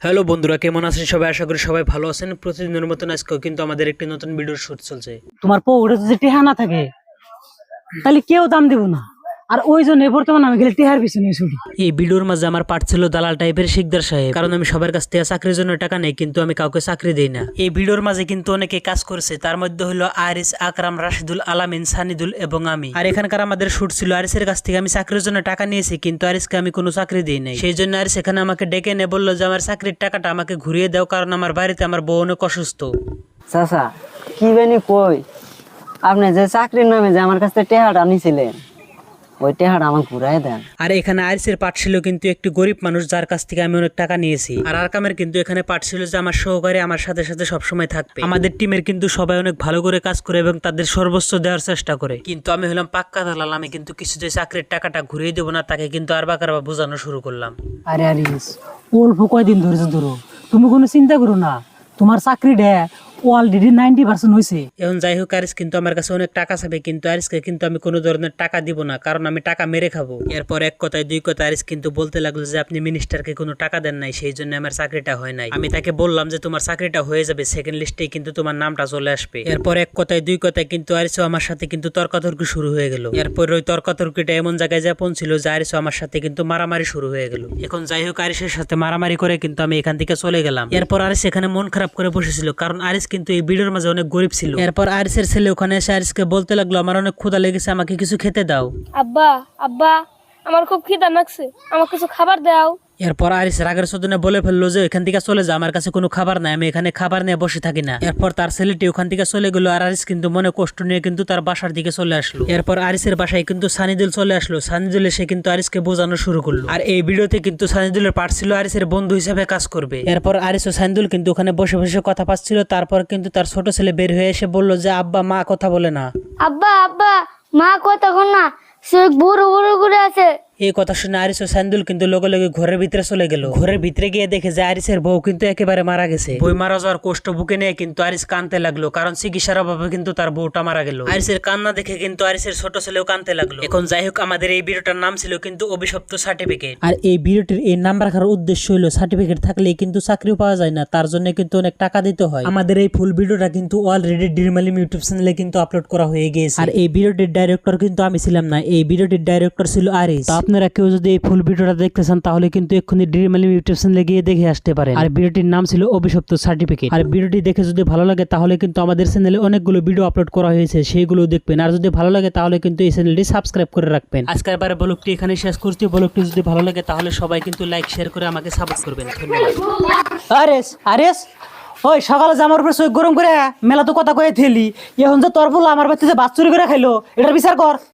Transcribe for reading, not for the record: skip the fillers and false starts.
Hello বন্ধুরা, কেমন আছেন সবাই? আশা করি সবাই ভালো আছেন। প্রতিদিনের মতন আজকেও কিন্তু আমাদের একটি নতুন ভিডিওর শুট চলছে। তোমার পকেটে যদি টেহা না থাকে তাহলে কেউ দাম দেবো না। আর ওই জন্য বর্তমানে আমি গেলে টেহার পিছনে ছুটি। এই ভিডিওর মাঝে আমার পার্ট ছিল দালাল টাইপের শিকদার সাহেব, কারণ আমি সবার কাছ থেকে চাকরির জন্য টাকা নেই, কিন্তু আমি কাউকে চাকরি দেই না। এই ভিডিওর মাঝে কিন্তু অনেকে কাজ করেছে, তার মধ্যে হলো আরিস, আকরাম, রাশিদুল, আলামিন, সানিদুল এবং আমি। আর এখানকার আমাদের শুট ছিল আরিসের কাছ থেকে আমি চাকরির জন্য টাকা নিয়েছি, কিন্তু আরিসকে আমি কোনো চাকরি দিই নাই। সেই জন্য আরিস এখানে আমাকে ডেকে এনে বললো যে আমার চাকরির টাকাটা আমাকে ঘুরিয়ে দাও, কারণ আমার বাড়িতে আমার বউ অনেক অসুস্থ। চাচা কি বেনি কই আপনি যে চাকরির নামে যে আমার কাছ থেকে টেহাটা নিছিলেন ওই টেহাটা আমাকে ঘুরাই দেন। আর এখানে আরিসের পাঠ ছিল কিন্তু একটি গরিব মানুষ, যার কাছ থেকে আমি অনেক টাকা নিয়েছি। আর আরকামের কিন্তু এখানে পাঠ ছিল যে আমার সহকারী আমার সাথে সাথে সবসময় থাকবে। আমাদের টিমের কিন্তু সবাই অনেক ভালো করে কাজ করে এবং তাদের সর্বোচ্চ দেওয়ার চেষ্টা করে, কিন্তু আমি হলাম পাক্কা দালাল। আমি কিন্তু কিছুতে চাকরির টাকাটা ঘুরিয়ে দেবো না, তাকে কিন্তু আরবা কারবা বোঝানো শুরু করলাম। আরে আরিস, অল্প কয়দিন ধরেছে ধরো, তুমি কোনো চিন্তা করো না, তোমার চাকরিটা অলরেডি 90% হয়েছে। এখন যাই হোক, আরিস কিন্তু আমার কাছে অনেক টাকা চাবে, কিন্তু আরিসকে কিন্তু আমি কোনো ধরনের টাকা দিব না, কারণ আমি টাকা মেরে খাবো। এরপর এক কথায় দুই কথা আরিস কিন্তু বলতে লাগলো যে আপনি মিনিস্টারকে কোনো টাকা দেন নাই, সেই জন্য আমার চাকরিটা হয় নাই। আমি তাকে বললাম যে তোমার চাকরিটা হয়ে যাবে, সেকেন্ড লিস্টেই কিন্তু তোমার নামটা চলে আসবে। এরপর এক কথায় দুই কথায় কিন্তু আরিসও আমার সাথে কিন্তু তর্কাতর্কি শুরু হয়ে গেল। এরপর ওই তর্কাতর্কিটা এমন জায়গায় যা পৌঁছিল যে আরিসও আমার সাথে কিন্তু মারামারি শুরু হয়ে গেল। এখন যাই হোক, আরিসের সাথে মারামারি করে কিন্তু আমি এখান থেকে চলে গেলাম। এরপর আরিস এখানে মন খারাপ করে বসেছিল, কারণ আরিস কিন্তু এই ভিডিওর মাঝে অনেক গরিব ছিল। এরপর আরিসের ছেলে ওখানে এসে আরিসকে বলতে লাগলো আমার অনেক ক্ষুধা লেগেছে, আমাকে কিছু খেতে দাও। আব্বা আব্বা আমার খুব খিদা লাগছে, আমার কিছু খাবার দাও। এরপর আরিস রাগের সদনে বলে ফেললো যে এখান থেকে চলে যা, আমার কাছে কোনো খাবার নাই, আমি এখানে খাবার নিয়ে বসে থাকি না। এরপর তার ছেলেটি ওখান থেকে চলে গেল, আর আরিস কিন্তু মনে কষ্ট নিয়ে কিন্তু তার বাসার দিকে চলে আসলো। এরপর আরিসের বাসায় কিন্তু সানিদুল চলে আসলো। সানিদুল এসে কিন্তু আরিসকে বোঝানো শুরু করলো। আর এই ভিডিওতে কিন্তু সানিদুলের পার্ট ছিল আরিসের বন্ধু হিসেবে কাজ করবে। এরপর আরিস ও সানিদুল কিন্তু ওখানে বসে বসে কথা পাচ্ছিল। তারপর কিন্তু তার ছোট ছেলে বের হয়ে এসে বললো যে আব্বা মা কথা বলে না। আব্বা আব্বা মা কথা কন না, সে বুড়ো বুড়ো করে আছে। এই কথা শুনে আরিস ও সান্দুল কিন্তু লগে লগে ঘরের ভিতরে চলে গেল। ঘরের ভিতরে গিয়ে দেখে যে আরিসের বউ কিন্তু একেবারে মারা গেছে। বই মারা যাওয়ার কষ্ট বুকে নিয়ে কিন্তু আরিস কাঁদতে লাগলো, কারণ চিকিৎসার অভাবে কিন্তু তার বউটা মারা গেল। আরিসের কান্না দেখে কিন্তু আরিসের ছোট ছেলেও কাঁদতে লাগলো। এখন যাই হোক, আমাদের এই ভিডিওটার নাম ছিল কিন্তু অভিশপ্ত সার্টিফিকেট। আর এই ভিডিওটির এই নাম রাখার উদ্দেশ্য হলো সার্টিফিকেট থাকলেই কিন্তু চাকরিও পাওয়া যায় না, তার জন্য কিন্তু অনেক টাকা দিতে হয়। আমাদের এই ফুল ভিডিওটা কিন্তু অলরেডি ড্রিম আলিম ইউটিউব চ্যানেলে কিন্তু আপলোড করা হয়ে গিয়েছে। আর এই ভিডিওটির ডাইরেক্টর কিন্তু আমি ছিলাম না, এই ভিডিওটির ডাইরেক্টর ছিল আরিস। আপনারা কেউ যদি এই ফুল ভিডিওটা দেখতে চান তাহলে কিন্তু এক্ষুনি ড্রিম আলিম ইউটিউব চ্যানেলে গিয়ে দেখে আসতে পারেন। আর ভিডিওটির নাম ছিল অভিশপ্ত সার্টিফিকেট। আর ভিডিওটি দেখে যদি ভালো লাগে তাহলে কিন্তু আমাদের চ্যানেলে অনেকগুলো ভিডিও আপলোড করা হয়েছে, সেইগুলো দেখবেন। আর যদি ভালো লাগে তাহলে কিন্তু এই চ্যানেলটি সাবস্ক্রাইব করে রাখবেন। আজকের বারে ব্লগটি এখানে শেষ করছি। ব্লগটি যদি ভালো লাগে তাহলে সবাই কিন্তু লাইক শেয়ার করে আমাকে সাপোর্ট করবেন। ধন্যবাদ। আরিস আরিস, ওই সকালে যে আমার উপরে চোখ গরম করে মেলা তো কথা কয়ে থেলি, এখন যে তোর বলে আমার বাচ্চা যে বাচ্চুরি করে খাইলো, এটার বিচার কর।